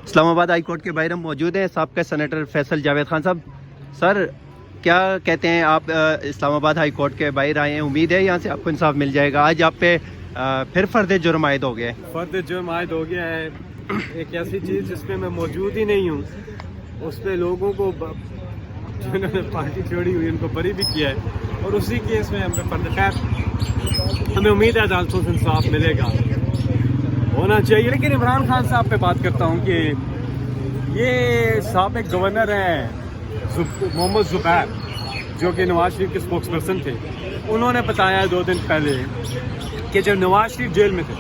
اسلام آباد high court کے باہر ہم موجود ہیں سابقہ سینیٹر فیصل جاوید خان صاحب. سر کیا کہتے ہیں آپ اسلام آباد ہائی کورٹ کے باہر آئے ہیں, امید ہے یہاں سے آپ کو انصاف مل جائے گا. آج آپ پہ پھر فرد جرم عائد ہو گیا ہے. فرد جرم عائد ہو گیا ہے. ایک ایسی چیز جس پہ میں موجود ہی نہیں ہوں, اس پہ لوگوں کو جنہوں نے پارٹی چھوڑی ہوئی ان کو بری بھی کیا ہے, اور اسی کیس میں ہم پہ فرد. خیر ہمیں امید ہے عدالتوں سے انصاف ملے گا, ہونا چاہیے. لیکن عمران خان صاحب پہ بات کرتا ہوں کہ یہ سابق گورنر ہیں محمد زبیر, جو کہ نواز شریف کے اسپوکس پرسن تھے. انہوں نے بتایا 2 دن پہلے کہ جب نواز شریف جیل میں تھے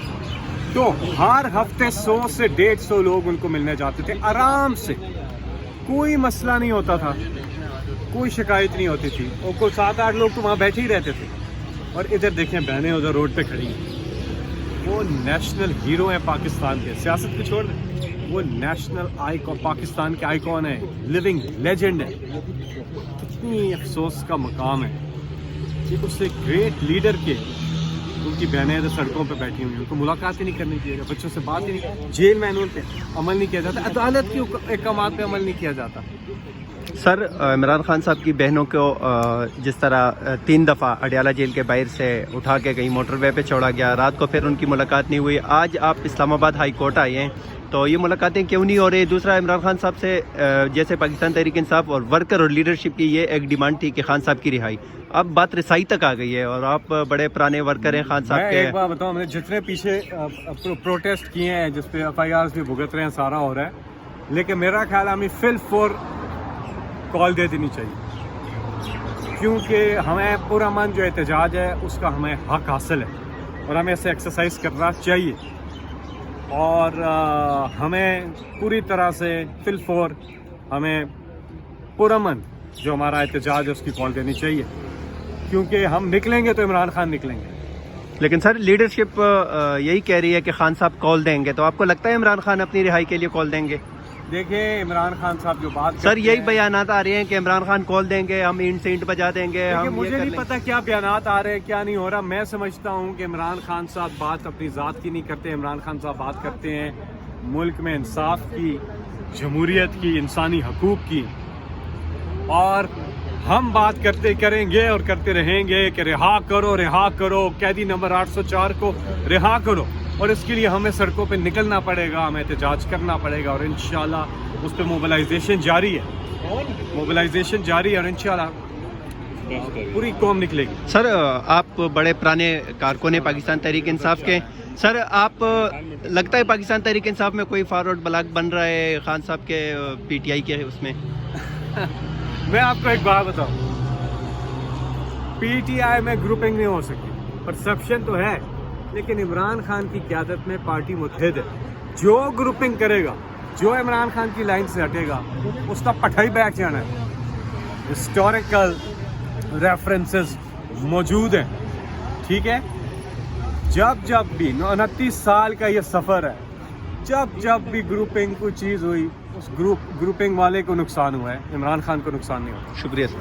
تو ہر ہفتے 100 سے 150 لوگ ان کو ملنے جاتے تھے آرام سے, کوئی مسئلہ نہیں ہوتا تھا, کوئی شکایت نہیں ہوتی تھی, اور کوئی 7-8 لوگ تو وہاں بیٹھے ہی رہتے تھے. اور ادھر دیکھیں بہنیں ادھر روڈ پہ کھڑی ہیں, وہ نیشنل ہیرو ہیں پاکستان کے, سیاست کو چھوڑ دیں, وہ نیشنل آئیکن پاکستان کے آئیکن ہیں, لیونگ لیجنڈ ہے. کتنی افسوس کا مقام ہے کہ اس سے گریٹ لیڈر کے ان کی بہنیں ادھر سڑکوں پہ بیٹھی ہوئی ہیں, ان کو ملاقات ہی نہیں کرنی چاہیے, بچوں سے بات ہی نہیں, جیل میں ان پہ عمل نہیں کیا جاتا, عدالت کے احکامات پہ عمل نہیں کیا جاتا. سر عمران خان صاحب کی بہنوں کو جس طرح 3 دفعہ اڈیالہ جیل کے باہر سے اٹھا کے کہیں موٹر وے پہ چھوڑا گیا, رات کو پھر ان کی ملاقات نہیں ہوئی, آج آپ اسلام آباد ہائی کورٹ آئے ہیں تو یہ ملاقاتیں کیوں نہیں ہو رہی؟ دوسرا, عمران خان صاحب سے جیسے پاکستان تحریک انصاف اور ورکر اور لیڈرشپ کی یہ ایک ڈیمانڈ تھی کہ خان صاحب کی رہائی, اب بات رسائی تک آ گئی ہے, اور آپ بڑے پرانے ورکر ہیں خان صاحب کے. ایک بات بتاؤں, ہم نے جتنے پیچھے پروٹیسٹ کیے ہیں جس پہ FIRs بھی بھگت رہے ہیں, سارا ہو رہا ہے, لیکن میرا خیال ہمیں فل فور کال دے دینی چاہیے, کیونکہ ہمیں پورا من جو احتجاج ہے اس کا ہمیں حق حاصل ہے, اور ہمیں اسے ایکسرسائز کرنا چاہیے, اور ہمیں پوری طرح سے فل فور ہمیں پورا من جو ہمارا احتجاج ہے اس کی کال دینی چاہیے, کیونکہ ہم نکلیں گے تو عمران خان نکلیں گے. لیکن سر لیڈرشپ یہی کہہ رہی ہے کہ خان صاحب کال دیں گے, تو آپ کو لگتا ہے عمران خان اپنی رہائی کے لیے کال دیں گے؟ دیکھیں عمران خان صاحب جو بات سر یہی بیانات آ رہے ہیں کہ عمران خان کال دیں گے, ہم اینٹ سے اینٹ بجا دیں گے. مجھے نہیں پتا کیا بیانات آ رہے ہیں کیا نہیں ہو رہا. میں سمجھتا ہوں کہ عمران خان صاحب بات اپنی ذات کی نہیں کرتے, عمران خان صاحب بات کرتے ہیں ملک میں انصاف کی, جمہوریت کی, انسانی حقوق کی, اور ہم بات کریں گے اور کرتے رہیں گے کہ رہا کرو قیدی نمبر 804 کو رہا کرو, اور اس کے لیے ہمیں سڑکوں پہ نکلنا پڑے گا, ہمیں احتجاج کرنا پڑے گا, اور انشاءاللہ اس پہ موبلائزیشن جاری ہے, اور انشاءاللہ پوری قوم نکلے گی. سر آپ بڑے پرانے کارکن ہیں پاکستان تحریک انصاف کے, سر آپ لگتا ہے پاکستان تحریک انصاف میں کوئی فارورڈ بلاک بن رہا ہے خان صاحب کے PTI کے اس میں؟ میں آپ کو ایک بات بتاؤں, PTI میں گروپنگ نہیں ہو سکی, پرسپشن تو ہے, لیکن عمران خان کی قیادت میں پارٹی متحد ہے. جو گروپنگ کرے گا, جو عمران خان کی لائن سے ہٹے گا, اس کا پٹھائی بیٹھ جانا ہے. ہسٹوریکل ریفرنسز موجود ہیں, ٹھیک ہے. جب بھی 29 سال کا یہ سفر ہے, جب بھی گروپنگ کوئی چیز ہوئی, اس گروپنگ والے کو نقصان ہوا ہے, عمران خان کو نقصان نہیں ہوا. شکریہ سر.